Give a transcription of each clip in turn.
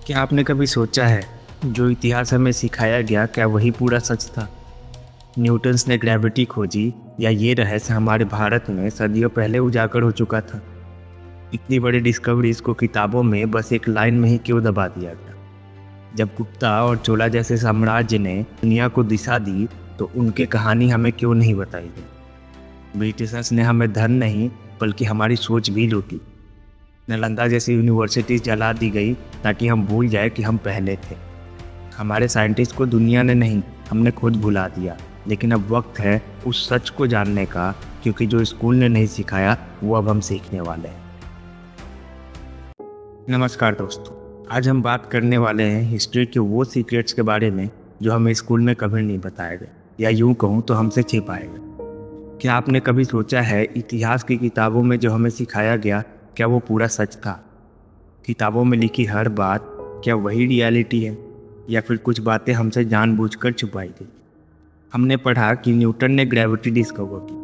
क्या आपने कभी सोचा है जो इतिहास हमें सिखाया गया क्या वही पूरा सच था? न्यूटन्स ने ग्रेविटी खोजी या ये रहस्य हमारे भारत में सदियों पहले उजागर हो चुका था? इतनी बड़ी डिस्कवरीज को किताबों में बस एक लाइन में ही क्यों दबा दिया गया? जब गुप्ता और चोला जैसे साम्राज्य ने दुनिया को दिशा दी तो उनकी कहानी हमें क्यों नहीं बताई गई? ब्रिटिशर्स ने हमें धन नहीं बल्कि हमारी सोच भी लूटी। नालंदा जैसी यूनिवर्सिटीज जला दी गई ताकि हम भूल जाए कि हम पहले थे। हमारे साइंटिस्ट को दुनिया ने नहीं, हमने खुद भुला दिया। लेकिन अब वक्त है उस सच को जानने का, क्योंकि जो स्कूल ने नहीं सिखाया वो अब हम सीखने वाले हैं। नमस्कार दोस्तों, आज हम बात करने वाले हैं हिस्ट्री के वो सीक्रेट्स के बारे में जो हमें स्कूल में कभी नहीं बताए गए, या यूं कहूँ तो हमसे छिपाए गए। क्या आपने कभी सोचा है इतिहास की किताबों में जो हमें सिखाया गया क्या वो पूरा सच था? किताबों में लिखी हर बात क्या वही रियलिटी है, या फिर कुछ बातें हमसे जानबूझकर छुपाई गई? हमने पढ़ा कि न्यूटन ने ग्रेविटी डिस्कवर की,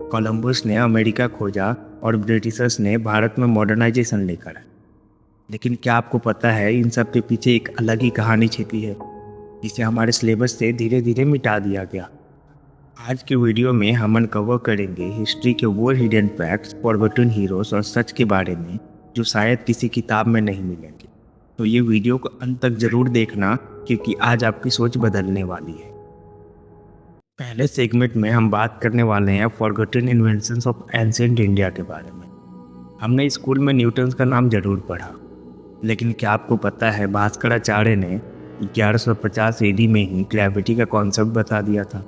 कोलंबस ने अमेरिका खोजा और ब्रिटिशर्स ने भारत में मॉडर्नाइजेशन लेकर आए। लेकिन क्या आपको पता है इन सब के पीछे एक अलग ही कहानी छिपी है जिसे हमारे सिलेबस से धीरे धीरे मिटा दिया गया। आज के वीडियो में हम अनकवर करेंगे हिस्ट्री के वो हिडन फैक्ट्स, फॉरगॉटन हीरोज और सच के बारे में जो शायद किसी किताब में नहीं मिलेंगे। तो ये वीडियो को अंत तक जरूर देखना, क्योंकि आज आपकी सोच बदलने वाली है। पहले सेगमेंट में हम बात करने वाले हैं forgotten inventions of ancient India के बारे में। हमने स्कूल में न्यूटन्स का नाम जरूर पढ़ा, लेकिन क्या आपको पता है भास्कराचार्य ने 1150 एडी में ही ग्रेविटी का कॉन्सेप्ट बता दिया था।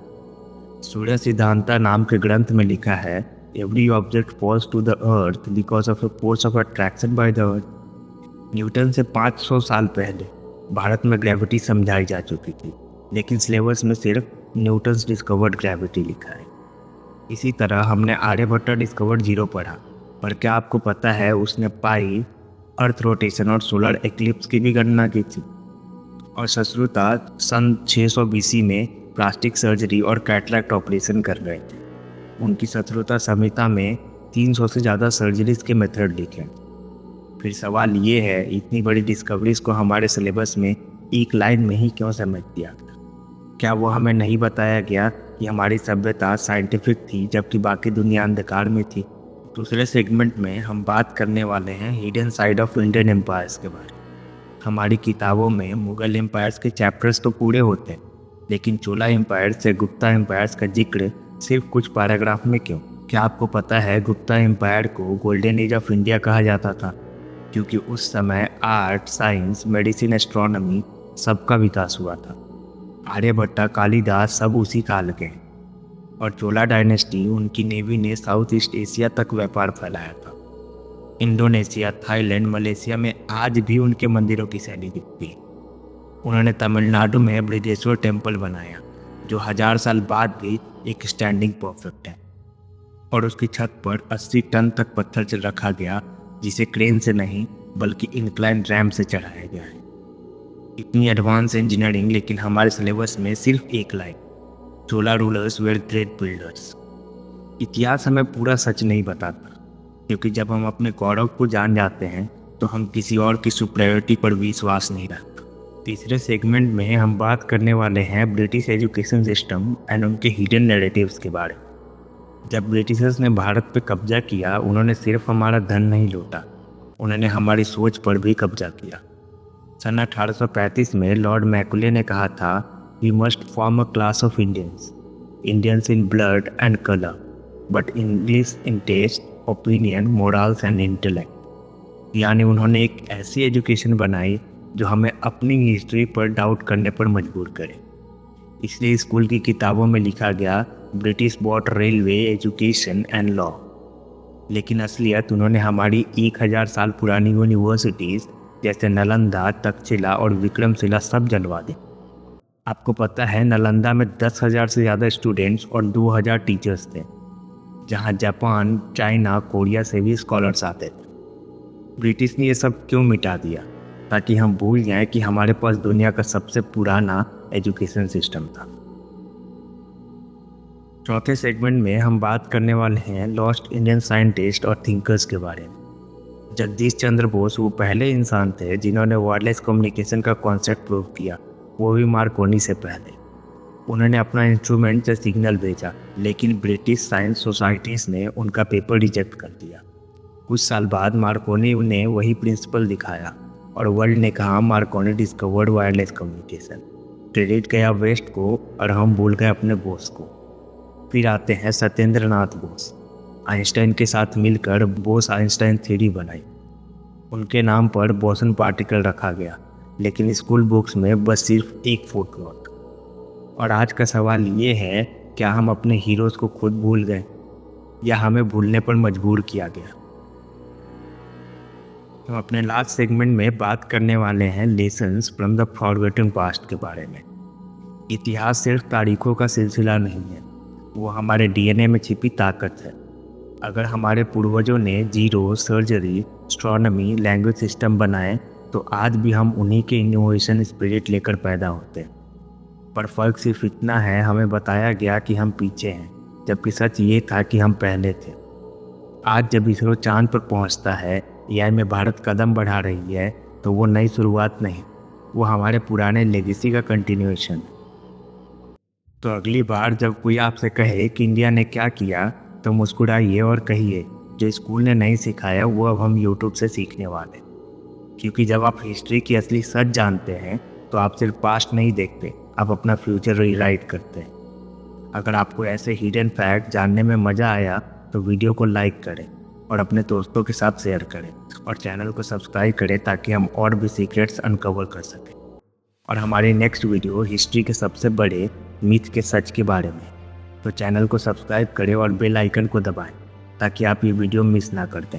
सूर्य सिद्धांता नाम के ग्रंथ में लिखा है, every object falls to the earth because of a force of attraction by the earth. Newton से 500 साल पहले भारत में ग्रेविटी समझाई जा चुकी थी, लेकिन सिलेबस में सिर्फ न्यूटन्स डिस्कवर्ड ग्रेविटी लिखा है। इसी तरह हमने आर्यभट्ट डिस्कवर्ड जीरो पढ़ा, पर क्या आपको पता है उसने पाई, अर्थ रोटेशन और सोलर एक्लिप्स की भी गणना की थी। और शत्रुता सन 600 BC में प्लास्टिक सर्जरी और कैटरैक्ट ऑपरेशन कर रहे थे। उनकी शत्रुता संहिता में 300 से ज़्यादा सर्जरीज के मेथड लिखे। फिर सवाल ये है, इतनी बड़ी डिस्कवरीज को हमारे सिलेबस में एक लाइन में ही क्यों समेट दिया गया? क्या वो हमें नहीं बताया गया कि हमारी सभ्यता साइंटिफिक थी जबकि बाकी दुनिया अंधकार में थी? दूसरे सेगमेंट में हम बात करने वाले हैं hidden side of Indian empires के बारे में। हमारी किताबों में मुगल एम्पायर्स के चैप्टर्स तो पूरे होते हैं, लेकिन चोला एम्पायर से गुप्ता एम्पायर्स का जिक्र सिर्फ कुछ पैराग्राफ में क्यों? क्या आपको पता है गुप्ता एम्पायर को गोल्डन एज ऑफ इंडिया कहा जाता था, क्योंकि उस समय आर्ट, साइंस, मेडिसिन, एस्ट्रोनॉमी सबका विकास हुआ था। आर्यभट्ट, कालिदास सब उसी काल के हैं। और चोला डायनेस्टी, उनकी नेवी ने साउथ ईस्ट एशिया तक व्यापार फैलाया था। इंडोनेशिया, थाईलैंड, मलेशिया में आज भी उनके मंदिरों की शैली दिखती है। उन्होंने तमिलनाडु में बृहदेश्वर टेम्पल बनाया, जो 1000 साल बाद भी एक स्टैंडिंग परफेक्ट है। और उसकी छत पर 80 टन तक पत्थर से रखा गया, जिसे क्रेन से नहीं बल्कि इंक्लाइन रैम्प से चढ़ाया गया है। इतनी एडवांस इंजीनियरिंग, लेकिन हमारे सिलेबस में सिर्फ एक line, Chola rulers were great builders. इतिहास हमें पूरा सच नहीं बताता, क्योंकि जब हम अपने गौरव को जान जाते हैं तो हम किसी और की सुपीरियरिटी पर विश्वास नहीं रखते। तीसरे सेगमेंट में हम बात करने वाले हैं ब्रिटिश एजुकेशन सिस्टम एंड उनके हिडन नैरेटिव्स के बारे में। जब ब्रिटिशर्स ने भारत पर कब्जा किया, उन्होंने सिर्फ हमारा धन नहीं लूटा, उन्होंने हमारी सोच पर भी कब्जा किया। सन 1835 में लॉर्ड मैकुले ने कहा था, we must form a class of Indians in blood and colour, but English in taste, opinion, morals and intellect. यानी उन्होंने एक ऐसी एजुकेशन बनाई जो हमें अपनी हिस्ट्री पर डाउट करने पर मजबूर करे। इसलिए स्कूल की किताबों में लिखा गया, British bought railway, education and law. लेकिन असलियत उन्होंने हमारी 1000 साल पुरानी यूनिवर्सिटीज़ जैसे नालंदा, तक्षशिला और विक्रमशिला सब जलवा दी। आपको पता है नालंदा में 10,000 से ज़्यादा स्टूडेंट्स और 2000 टीचर्स थे, जहाँ जापान, चाइना, कोरिया से भी स्कॉलर्स आते थे। ब्रिटिश ने ये सब क्यों मिटा दिया? ताकि हम भूल जाएं कि हमारे पास दुनिया का सबसे पुराना एजुकेशन सिस्टम था। चौथे सेगमेंट में हम बात करने वाले हैं लॉस्ट इंडियन साइंटिस्ट और थिंकर्स के बारे में। जगदीश चंद्र बोस वो पहले इंसान थे जिन्होंने वायरलेस कम्युनिकेशन का कॉन्सेप्ट प्रूव किया, वो भी मार्कोनी से पहले। उन्होंने अपना इंस्ट्रूमेंट से सिग्नल भेजा, लेकिन ब्रिटिश साइंस सोसाइटीज़ ने उनका पेपर रिजेक्ट कर दिया। कुछ साल बाद मार्कोनी ने वही प्रिंसिपल दिखाया और वर्ल्ड ने कहा Markovnikov discovered wireless communication. Credit गया वेस्ट को और हम भूल गए अपने बोस को। फिर आते हैं सत्येंद्र नाथ बोस। आइंस्टाइन के साथ मिलकर बोस आइंस्टाइन थ्योरी बनाई। उनके नाम पर बोसन पार्टिकल रखा गया, लेकिन स्कूल बुक्स में बस सिर्फ एक फुटनोट। और आज का सवाल ये है, क्या हम अपने हीरोज़ को खुद भूल गए या हमें भूलने पर मजबूर किया गया? हम अपने लास्ट सेगमेंट में बात करने वाले हैं lessons from the forgotten past के बारे में। इतिहास सिर्फ तारीखों का सिलसिला नहीं है, वो हमारे डीएनए में छिपी ताकत है। अगर हमारे पूर्वजों ने zero, surgery, astronomy, language system बनाए तो आज भी हम उन्हीं के इनोवेशन स्पिरिट लेकर पैदा होते हैं। पर फ़र्क सिर्फ इतना है, हमें बताया गया कि हम पीछे हैं, जबकि सच ये था कि हम पहले थे। आज जब इसरो चांद पर पहुंचता है, एआई में भारत कदम बढ़ा रही है, तो वो नई शुरुआत नहीं, वो हमारे पुराने लेगेसी का कंटिन्यूएशन। तो अगली बार जब कोई आपसे कहे कि इंडिया ने क्या किया, तो मुस्कुराइए और कहिए जो स्कूल ने नहीं सिखाया वो अब हम यूट्यूब से सीखने वाले। क्योंकि जब आप हिस्ट्री की असली सच जानते हैं तो आप सिर्फ पास्ट नहीं देखते, आप अपना फ्यूचर रीराइट करते हैं। अगर आपको ऐसे हिडन फैक्ट जानने में मज़ा आया तो वीडियो को लाइक करें और अपने दोस्तों के साथ शेयर करें और चैनल को सब्सक्राइब करें ताकि हम और भी सीक्रेट्स अनकवर कर सकें। और हमारी नेक्स्ट वीडियो हिस्ट्री के सबसे बड़े मिथ के सच के बारे में। तो चैनल को सब्सक्राइब करें और बेल आइकन को दबाएं ताकि आप ये वीडियो मिस ना कर दें।